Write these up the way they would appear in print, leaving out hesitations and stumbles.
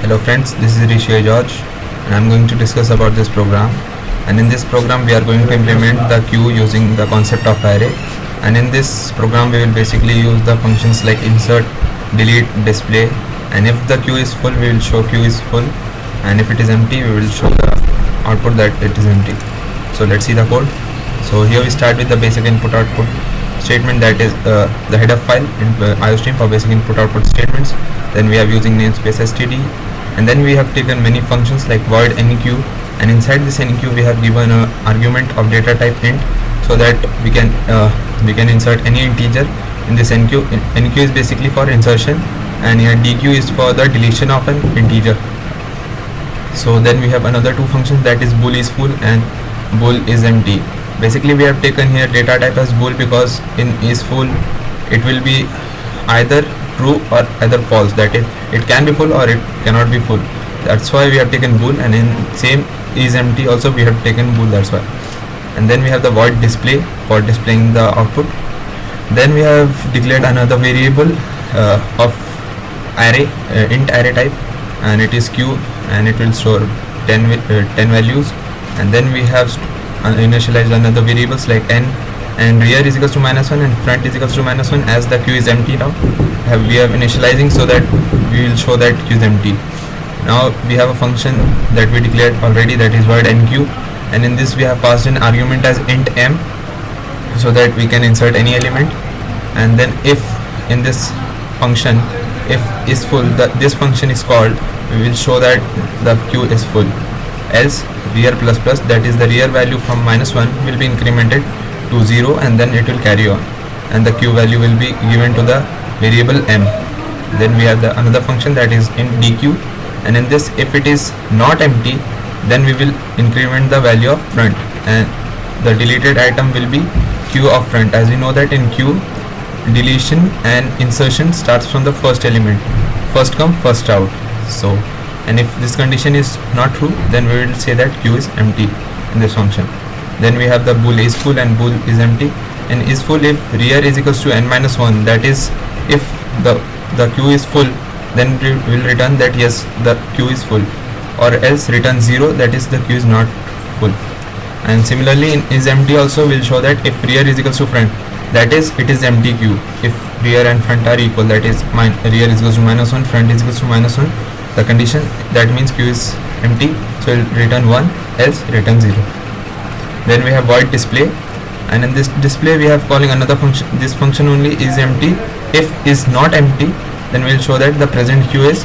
Hello friends, this is Rishi George and I am going to discuss about this program. And in this program we are going to implement the queue using the concept of array. And in this program we will basically use the functions like insert, delete, display, and if the queue is full we will show queue is full, and if it is empty we will show the output that it is empty. So let's see the code. So here we start with the basic input output statement, that is the header file in IOStream for basic input output statements. Then we are using namespace std, and then we have taken many functions like void neq, and inside this neq we have given an argument of data type int, so that we can insert any integer in this neq. Neq is basically for insertion, and here deq is for the deletion of an integer. So then we have another two functions, that is bool is full and bool is empty. Basically we have taken here data type as bool because in is full it will be either true or either false, that is it can be full or it cannot be full. That's why we have taken bool, and in same is empty also we have taken bool, that's why. And then we have the void display for displaying the output. Then we have declared another variable of array, int array type, and it is q, and it will store 10 values. And then we have initialized another variables like n, and rear is equals to -1 and front is equals to -1. As the queue is empty now, we have initializing so that we will show that queue is empty. Now we have a function that we declared already, that is void enqueue, and in this we have passed an argument as int m so that we can insert any element. And then if in this function if is full, this function is called, we will show that the queue is full. Else rear plus plus, that is the rear value from -1 will be incremented to 0, and then it will carry on, and the queue value will be given to the variable m. Then we have the another function that is int deq, and in this if it is not empty then we will increment the value of front, and the deleted item will be queue of front. As we know that in queue deletion and insertion starts from the first element, first come first out. So and if this condition is not true then we will say that queue is empty in this function. Then we have the bool is full and bool is empty, and is full if rear is equals to n-1, that is if the queue is full then we will return that yes the queue is full, or else return 0, that is the queue is not full. And similarly in is empty also will show that if rear is equals to front, that is it is empty queue. If rear and front are equal, that is rear is equals to -1, front is equals to -1, the condition, that means queue is empty, so it will return 1, else return 0. Then we have void display, and in this display we have calling another function. This function only is empty. If is not empty then we will show that the present queue is,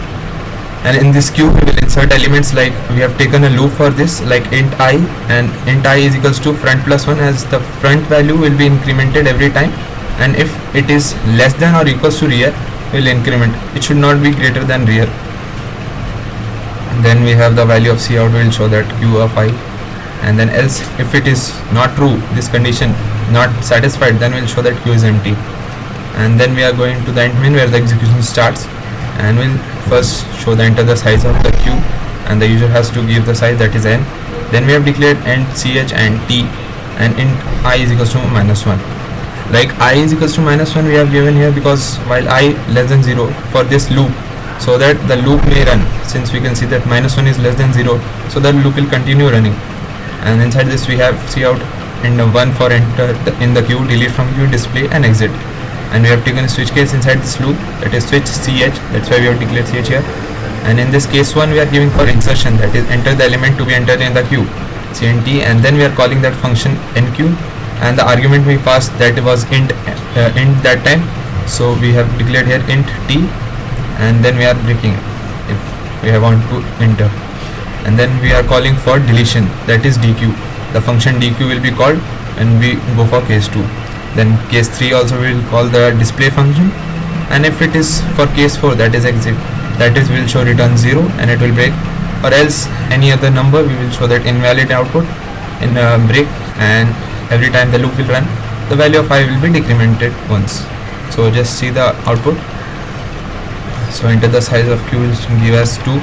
and in this queue we will insert elements like we have taken a loop for this like int I, and int I is equals to front plus 1, as the front value will be incremented every time, and if it is less than or equals to rear we will increment, it should not be greater than rear. Then we have the value of cout, will show that queue of I, and then else if it is not true, this condition not satisfied, then we will show that queue is empty. And then we are going to the int main where the execution starts, and we'll first show the enter the size of the queue, and the user has to give the size, that is n. Then we have declared int ch and t, and int I is equals to -1. Like I is equals to -1 we have given here because while I less than 0 for this loop, so that the loop may run, since we can see that -1 is less than 0, so the loop will continue running. And inside this we have cout and 1 for enter in the queue, delete from queue, display, and exit. And we have taken a switch case inside this loop, that is switch ch, that's why we have declared ch here. And in this case 1 we are giving for insertion, that is enter the element to be entered in the queue, cnt, and then we are calling that function enqueue, and the argument we passed that was int that time, so we have declared here int t, and then we are breaking it if we want to enter. And then we are calling for deletion, that is deq. The function deq will be called and we go for case 2. Then case 3 also we will call the display function, and if it is for case 4, that is exit, that is will show return 0 and it will break, or else any other number we will show that invalid output in break, and every time the loop will run the value of I will be decremented once. So just see the output. So enter the size of queue will give us 2.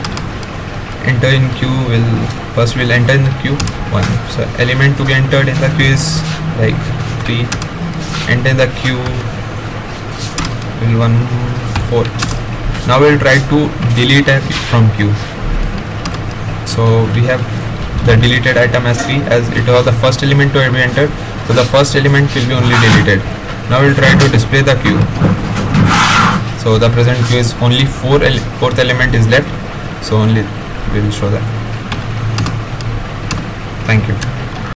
Enter in queue will first will enter in the queue 1. So element to be entered in the queue is like 3. Enter in the queue will 1 4. Now we'll try to delete a from queue. So we have the deleted item as 3, as it was the first element to be entered, so the first element will be only deleted. Now we'll try to display the queue. So the present queue is only fourth element is left, so only we will show that. Thank you.